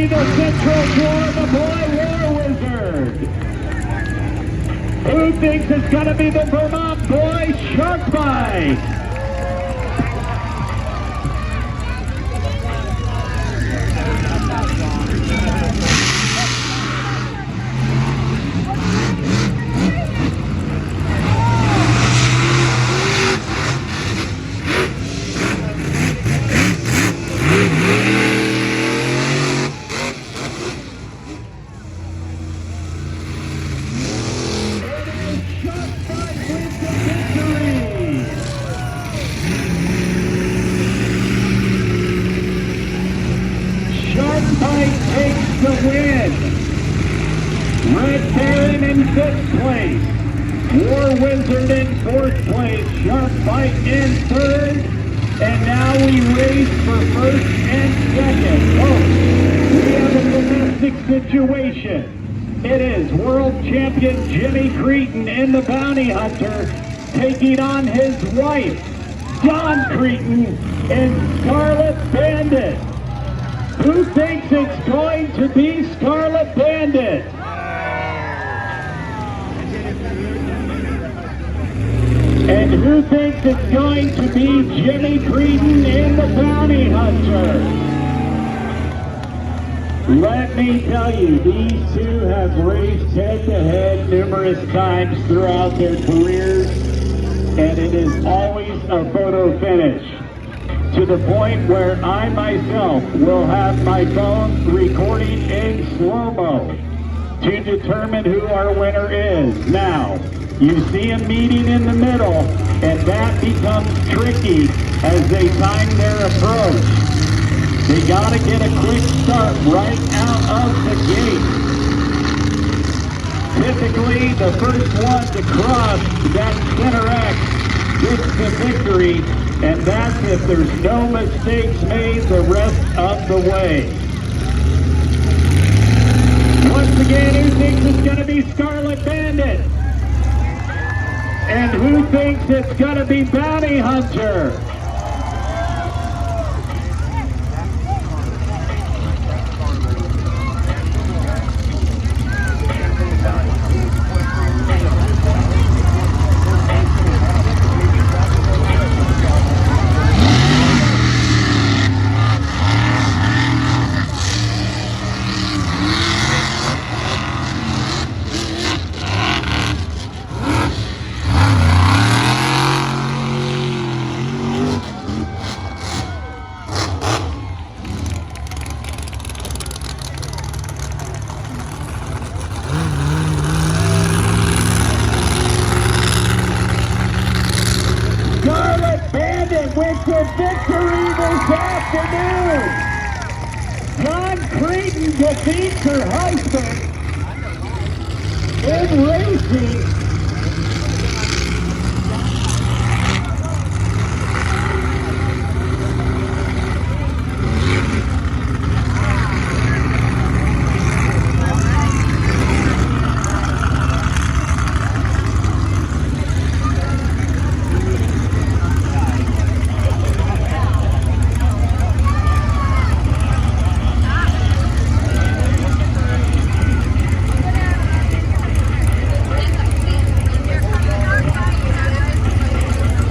be the central drawer, the boy War Wizard? Who thinks it's going to be the Vermont boy Shark Bite? Takes the win. Red Baron in 5th place. War Wizard in 4th place. Shark Bite in 3rd. And now we race for 1st and 2nd. Folks, we have a domestic situation. It is world champion Jimmy Cretin in the Bounty Hunter taking on his wife, Don Cretin, in Scarlet Bandit. Who thinks it's going to be Scarlet Bandit? And who thinks it's going to be Jimmy Cretin in the Bounty Hunter? Let me tell you, these two have raced head-to-head numerous times throughout their careers, and it is always a photo finish. To the point where I myself will have my phone recording in slow-mo to determine who our winner is. Now, you see them meeting in the middle, and that becomes tricky as they time their approach. They gotta get a quick start right out of the gate. Typically, the first one to cross that center X gets the victory, and that's if there's no mistakes made the rest of the way. Once again, who thinks it's going to be Scarlet Bandit? And who thinks it's going to be Bounty Hunter? With the victory this afternoon, Don Cretin defeats her husband in racing.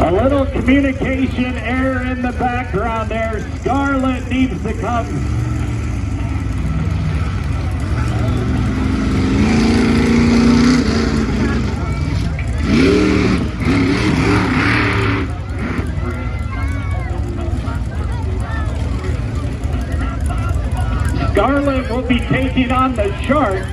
A little communication error in the background there. Scarlet needs to come. Scarlet will be taking on the Shark.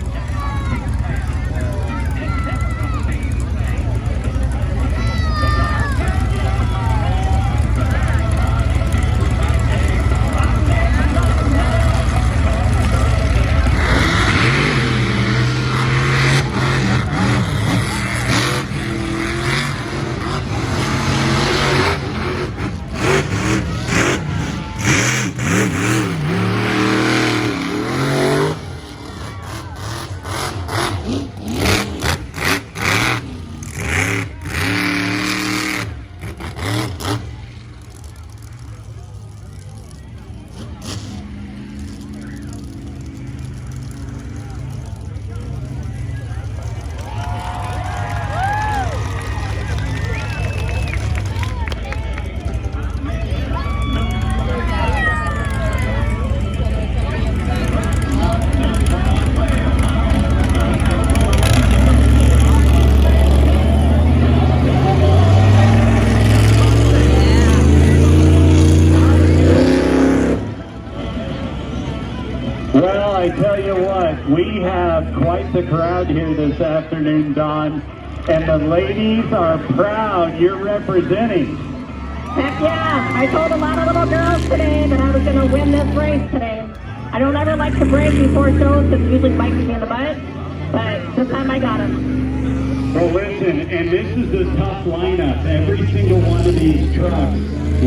Well, I tell you what, we have quite the crowd here this afternoon, Don, and the ladies are proud you're representing. Heck yeah! I told a lot of little girls today that I was going to win this race today. I don't ever like to break before shows because it usually bites me in the butt, but this time I got him. Well, listen, and this is a tough lineup. Every single one of these trucks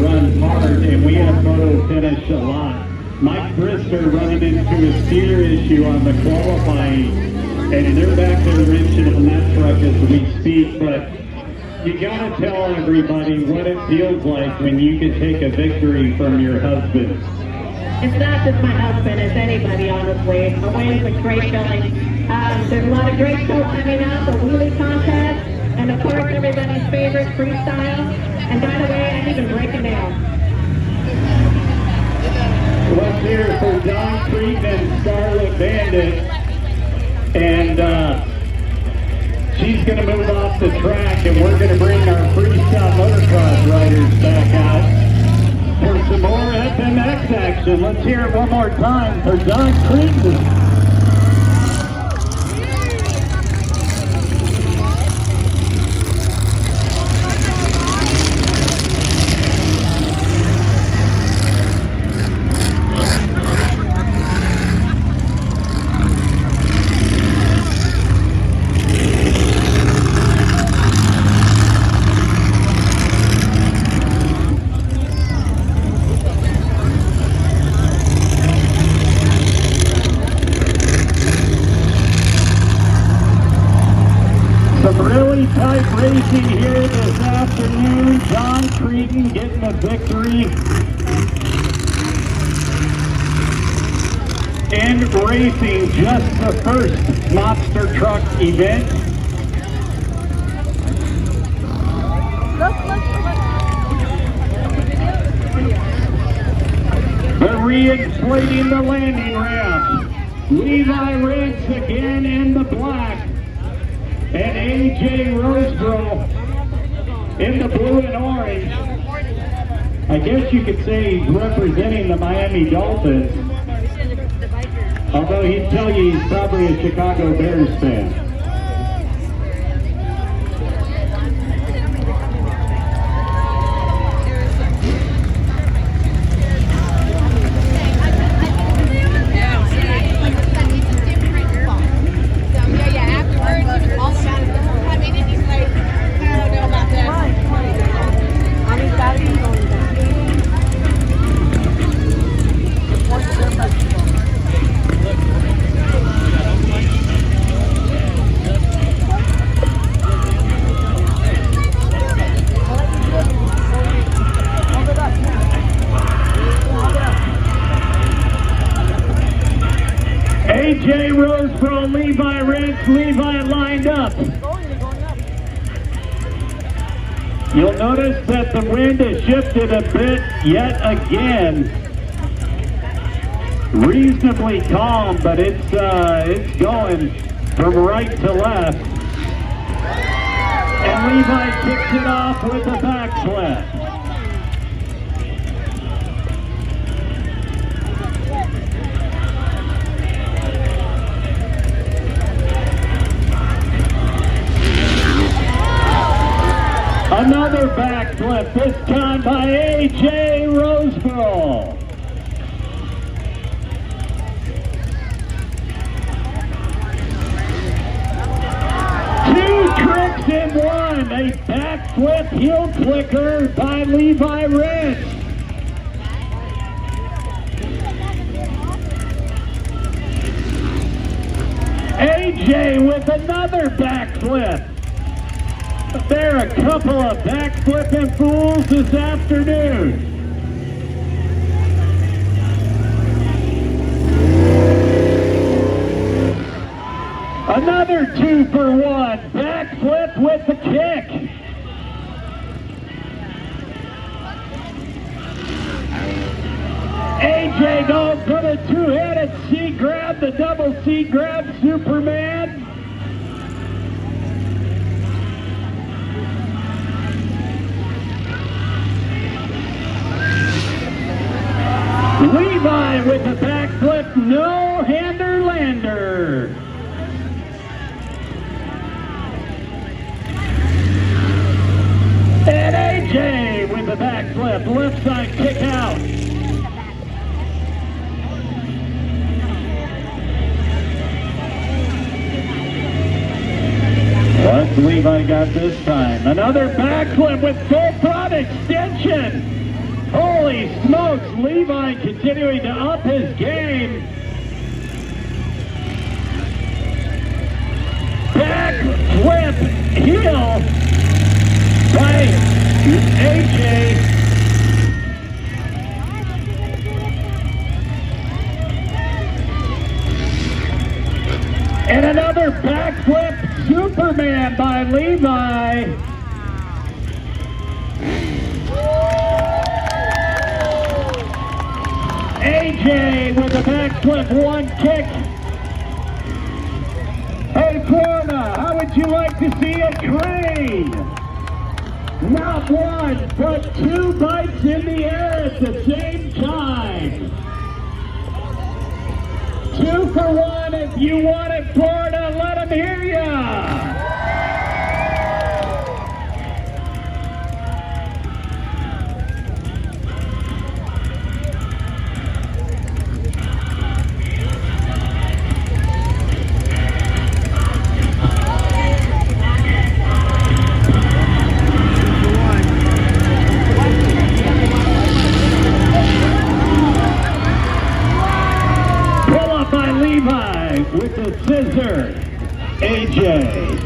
runs hard, and we have photo finish a lot. Mike Brister running into a steer issue on the qualifying, and they're back there wrenching on that truck as we speak, but you gotta tell everybody what it feels like when you can take a victory from your husband. It's not just my husband, it's anybody, honestly. A win's a great feeling. There's a lot of great shows coming up, the wheelie contest, and of course everybody's favorite freestyle. And by the way, I'm even breaking down. Let's hear it for Don Cretan and Scarlet Bandit. And she's going to move off the track, and we're going to bring our freestyle motocross riders back out for some more FMX action. Let's hear it one more time for Don Cretan. Tight racing here this afternoon. Don Cretan getting the victory. And racing just the first monster truck event. They're re-inflating the landing ramp. Levi Rents again in the black. And A.J. Roseborough in the blue and orange. I guess you could say he's representing the Miami Dolphins. Although he'd tell you he's probably a Chicago Bears fan. A.J. Roseborough, Levi Rents, Levi lined up. You'll notice that the wind has shifted a bit yet again. Reasonably calm, but it's going from right to left. And Levi kicks it off with a backflip. Another backflip, this time by A.J. Roseborough. Two tricks in one, a backflip heel clicker by Levi Rents. A.J. with another backflip. There are a couple of backflipping fools this afternoon. Another 2-for-1 backflip with the kick. AJ don't put a two-headed C grab, the double C grab Superman. Levi with the backflip, no backflip, left side kick out. What's Levi got this time? Another backflip with full front extension. Holy smokes, Levi continuing to up his game. Backflip heel by AJ. And another backflip Superman by Levi. AJ with a backflip one kick. Hey Florida, how would you like to see a crane? Not one, but two bikes in the air at the same time. 2 for 1 if you want it, Florida, let them hear ya. By Levi with the scissor, AJ.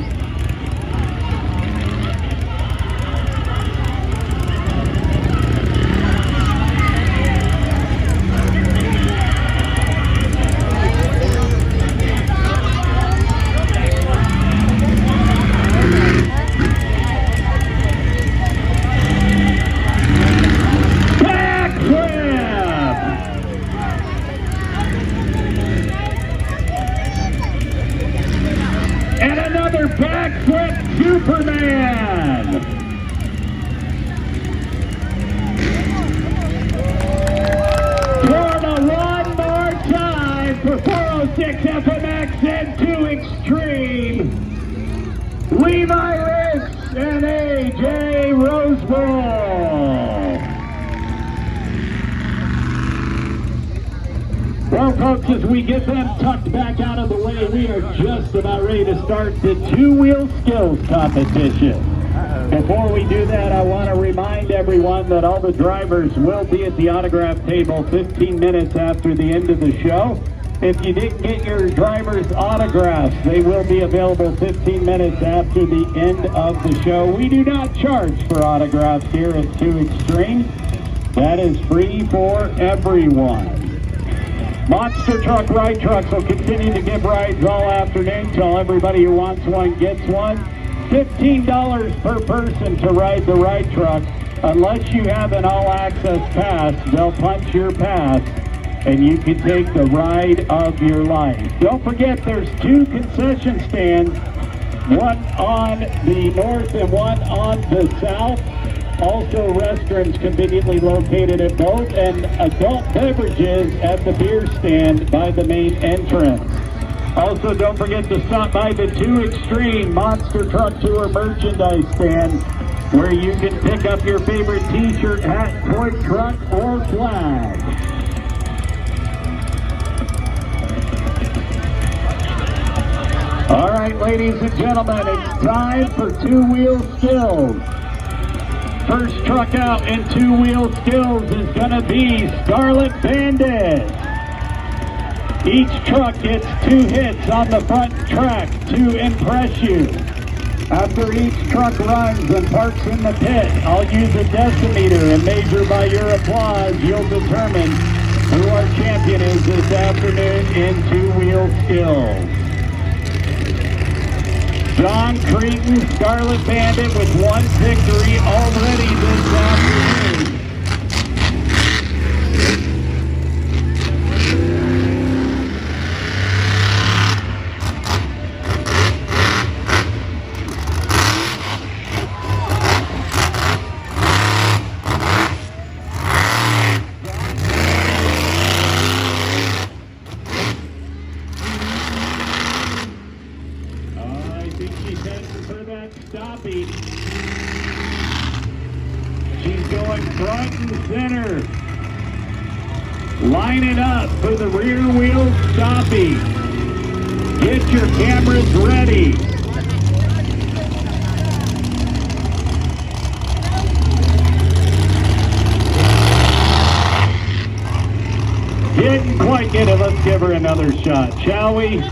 Backflip Superman! Florida one more time for 406 FMX and 2 Extreme. Levi Ricks and AJ Roseball. Well, folks, as we get them tucked back out of the way, we are just about ready to start the two-wheel skills competition. Before we do that, I want to remind everyone that all the drivers will be at the autograph table 15 minutes after the end of the show. If you didn't get your driver's autographs, they will be available 15 minutes after the end of the show. We do not charge for autographs here at 2 Extreme. That is free for everyone. Monster Truck Ride Trucks will continue to give rides all afternoon till everybody who wants one gets one. $15 per person to ride the ride truck. Unless you have an all-access pass, they'll punch your pass and you can take the ride of your life. Don't forget there's 2 concession stands, one on the north and one on the south. Also restrooms conveniently located at both, and adult beverages at the beer stand by the main entrance. Also, don't forget to stop by the 2 Extreme Monster Truck Tour merchandise stand where you can pick up your favorite t-shirt, hat, toy truck, or flag. All right, ladies and gentlemen, it's time for two-wheel skills. First truck out in two-wheel skills is going to be Scarlet Bandit. Each truck gets 2 hits on the front track to impress you. After each truck runs and parks in the pit, I'll use a decimeter and measure by your applause. You'll determine who our champion is this afternoon in two-wheel skills. John Cretan, Scarlet Bandit, with 1 victory already this afternoon. She's going going front and center. Line it up for the rear wheel stoppie. Get your cameras ready. Didn't quite get it. Let's give her another shot, shall we?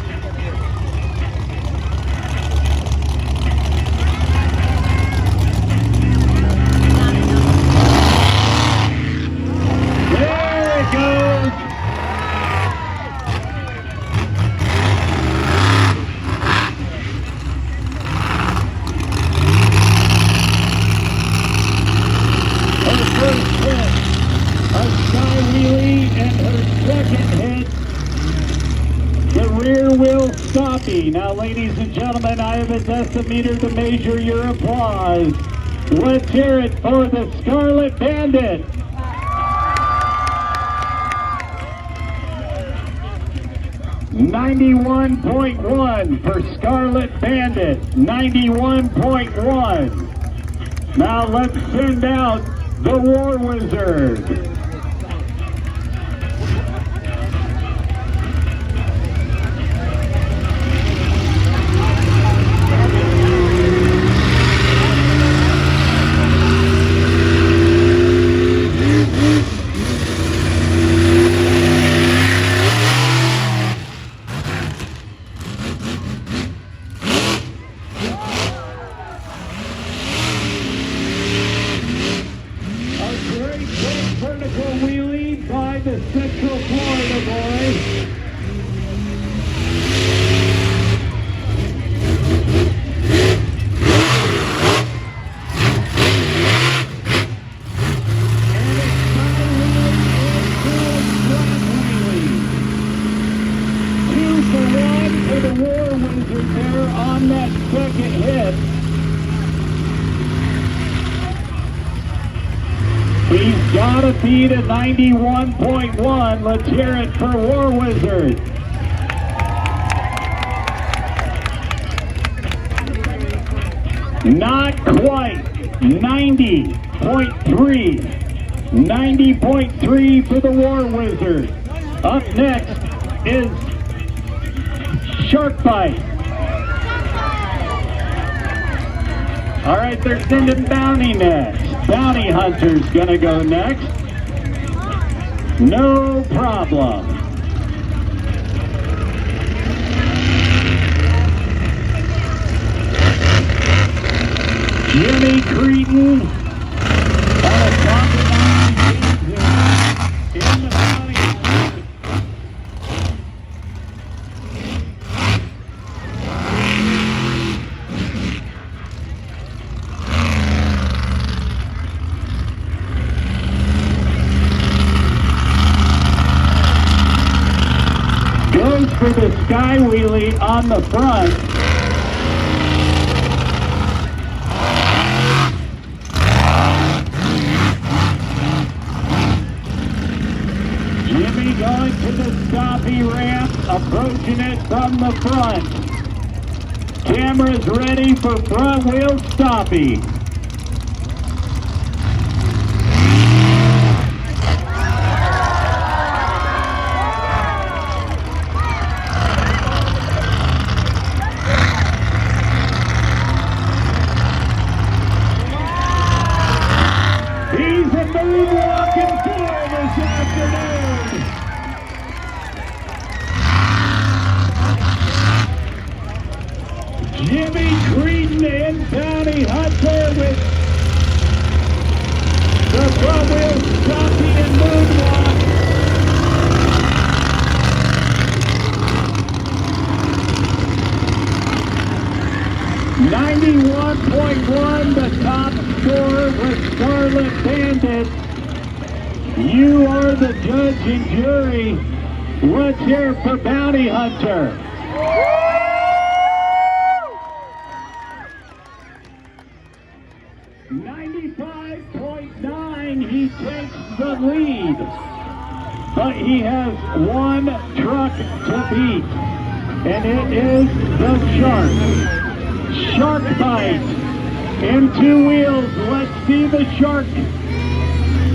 There it goes. Her first hit, a sky wheelie, and her second hit, the rear wheel stoppie. Now, ladies and gentlemen, I have a decimeter to measure your applause. Let's hear it for the Scarlet Bandit. $91.1 for Scarlet Bandit. 91.1. Now let's send out the War Wizard. Vertical wheelie by the Central Florida boy. And it's side wheelie. 2 for 1 for the War Wizard there on that second hit. He's got a beat at 91.1. Let's hear it for War Wizard. Not quite. 90.3. 90.3 for the War Wizard. Up next is Shark Bite. All right, they're sending Bounty next. Bounty Hunter's gonna go next. No problem. Jimmy Cretin on a top of 9 in the Bounty Hunter. Goes for the sky wheelie on the front. Jimmy going to the stoppie ramp, approaching it from the front. Cameras ready for front wheel stoppie. Moonwalking tour this afternoon. Jimmy Cretin and Bounty Hunter with the front wheel stoppie and moonwalk. $91.1, the top score with Scarlet Bandit. You are the judge and jury. Let's hear for Bounty Hunter. 95.9, he takes the lead. But he has one truck to beat, and it is the Shark. Shark Bite in 2 wheels. Let's see the Shark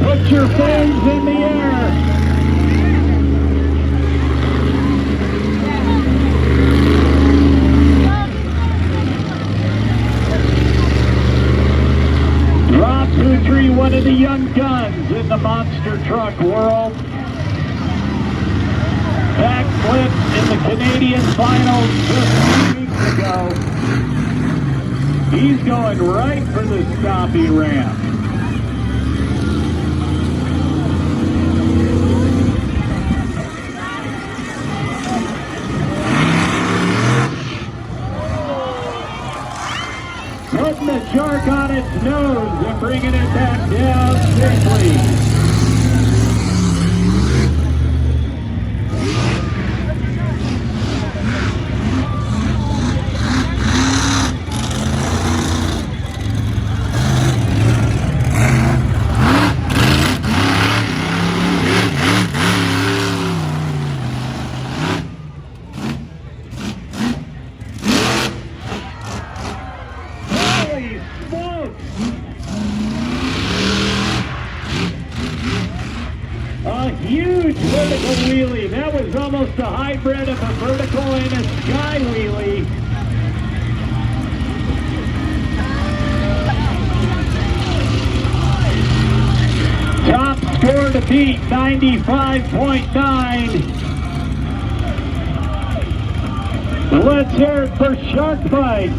Put your fans in the air. Rob Boutry, one of the young guns in the monster truck world. Backflip in the Canadian finals just 2 weeks ago. He's going right for the stoppy ramp. Putting the shark on its nose and bringing it back down quickly. Holy smokes! A huge vertical wheelie. That was almost a hybrid of a vertical and a sky wheelie. Top score to beat, 95.9. Let's hear it for Shark Fight.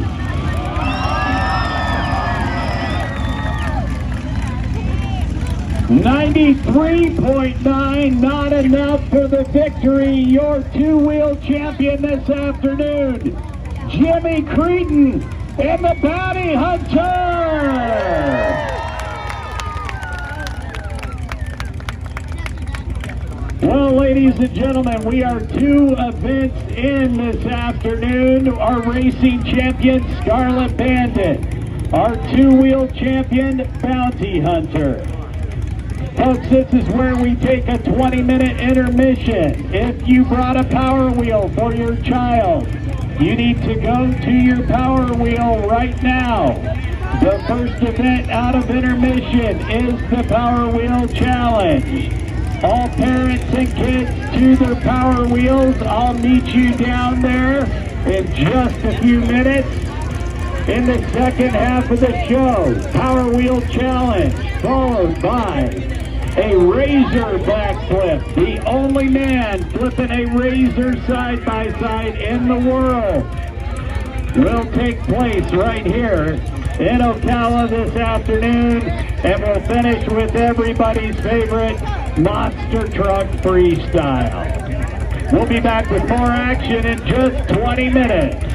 93.9, not enough for the victory. Your two-wheel champion this afternoon, Jimmy Creedon and the Bounty Hunter. Well, ladies and gentlemen, we are 2 events in this afternoon. Our racing champion, Scarlet Bandit. Our two-wheel champion, Bounty Hunter. Folks, this is where we take a 20-minute intermission. If you brought a Power Wheel for your child, you need to go to your Power Wheel right now. The first event out of intermission is the Power Wheel Challenge. All parents and kids to their Power Wheels. I'll meet you down there in just a few minutes. In the second half of the show, Power Wheel Challenge, followed by a razor backflip. The only man flipping a razor side by side in the world will take place right here in Ocala this afternoon, and we'll finish with everybody's favorite monster truck freestyle. We'll be back with more action in just 20 minutes.